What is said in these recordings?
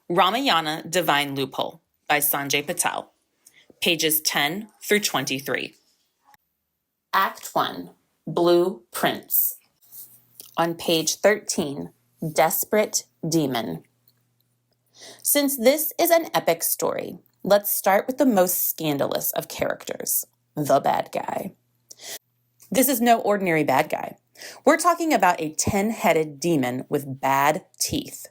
Ramayana Divine Loophole by Sanjay Patel, pages 10 through 23. Act 1, Blue Prince. On page 13, Desperate Demon. Since this is an epic story, let's start with the most scandalous of characters, the bad guy. This is no ordinary bad guy. We're talking about a 10-headed demon with bad teeth.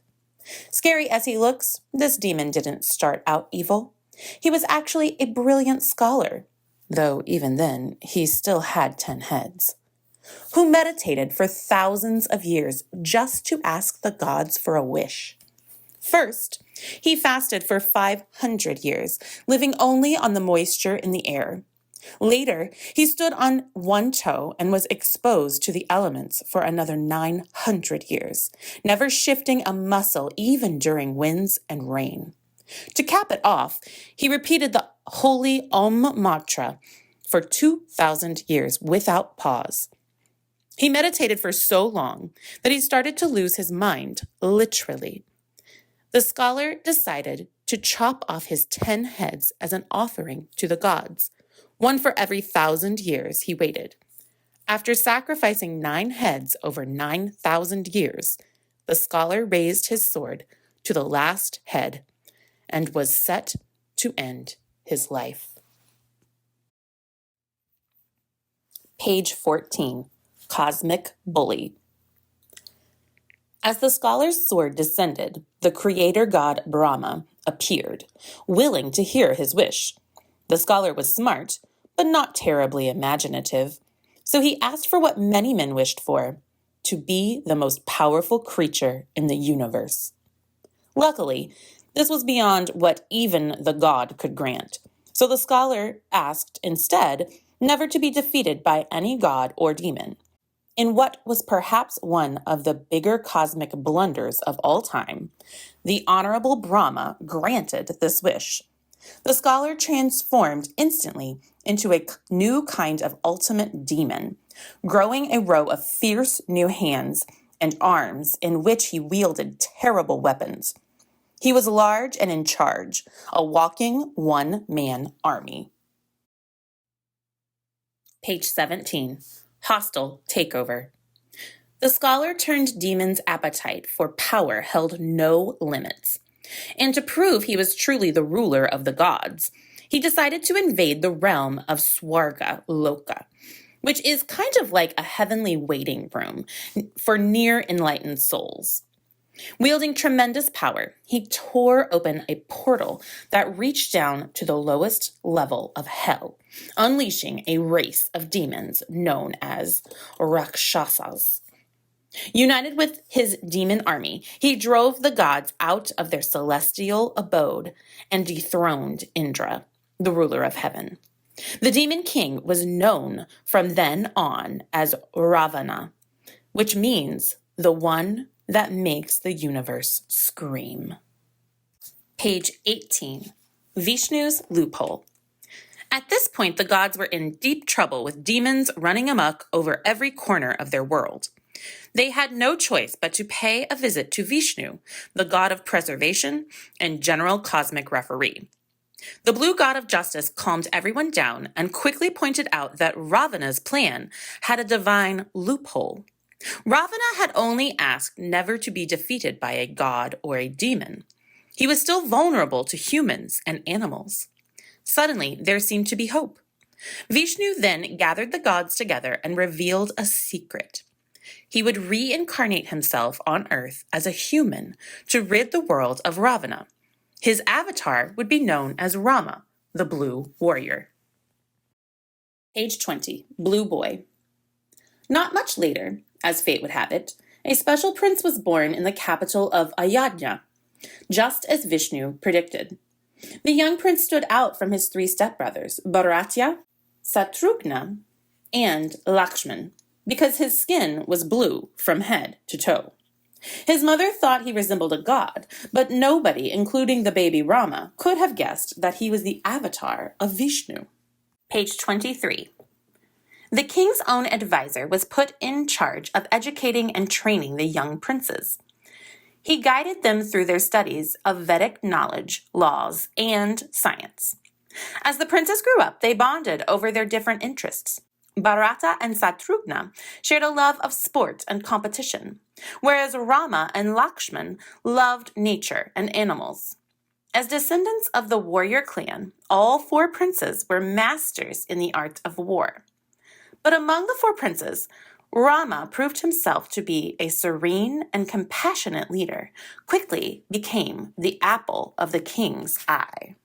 Scary as he looks, this demon didn't start out evil. He was actually a brilliant scholar, though even then, he still had 10 heads, who meditated for thousands of years just to ask the gods for a wish. First, he fasted for 500 years, living only on the moisture in the air. Later, he stood on one toe and was exposed to the elements for another 900 years, never shifting a muscle even during winds and rain. To cap it off, he repeated the holy Om mantra for 2,000 years without pause. He meditated for so long that he started to lose his mind, literally. The scholar decided to chop off his 10 heads as an offering to the gods, one for every 1,000 years he waited. After sacrificing 9 heads over 9,000 years, the scholar raised his sword to the last head and was set to end his life. Page 14, Cosmic Bully. As the scholar's sword descended, the creator god Brahma appeared, willing to hear his wish. The scholar was smart, but not terribly imaginative, so he asked for what many men wished for, to be the most powerful creature in the universe. Luckily, this was beyond what even the god could grant, so the scholar asked instead never to be defeated by any god or demon. In what was perhaps one of the bigger cosmic blunders of all time, the Honorable Brahma granted this wish. The scholar transformed instantly into a new kind of ultimate demon, growing a row of fierce new hands and arms in which he wielded terrible weapons. He was large and in charge, a walking one-man army. Page 17, Hostile Takeover. The scholar turned demon's appetite for power held no limits. And to prove he was truly the ruler of the gods, he decided to invade the realm of Swarga Loka, which is kind of like a heavenly waiting room for near-enlightened souls. Wielding tremendous power, he tore open a portal that reached down to the lowest level of hell, unleashing a race of demons known as Rakshasas. United with his demon army, he drove the gods out of their celestial abode and dethroned Indra, the ruler of heaven. The demon king was known from then on as Ravana, which means the one that makes the universe scream. Page 18, Vishnu's Loophole. At this point, the gods were in deep trouble with demons running amok over every corner of their world. They had no choice but to pay a visit to Vishnu, the god of preservation and general cosmic referee. The blue god of justice calmed everyone down and quickly pointed out that Ravana's plan had a divine loophole. Ravana had only asked never to be defeated by a god or a demon. He was still vulnerable to humans and animals. Suddenly, there seemed to be hope. Vishnu then gathered the gods together and revealed a secret. He would reincarnate himself on Earth as a human to rid the world of Ravana. His avatar would be known as Rama, the Blue Warrior. Page 20, Blue Boy. Not much later, as fate would have it, a special prince was born in the capital of Ayodhya, just as Vishnu predicted. The young prince stood out from his 3 stepbrothers, Bharatya, Satrughna, and Lakshman, because his skin was blue from head to toe. His mother thought he resembled a god, but nobody, including the baby Rama, could have guessed that he was the avatar of Vishnu. Page 23. The king's own advisor was put in charge of educating and training the young princes. He guided them through their studies of Vedic knowledge, laws, and science. As the princes grew up, they bonded over their different interests. Bharata and Satrughna shared a love of sport and competition, whereas Rama and Lakshman loved nature and animals. As descendants of the warrior clan, all four princes were masters in the art of war. But among the four princes, Rama proved himself to be a serene and compassionate leader, quickly became the apple of the king's eye.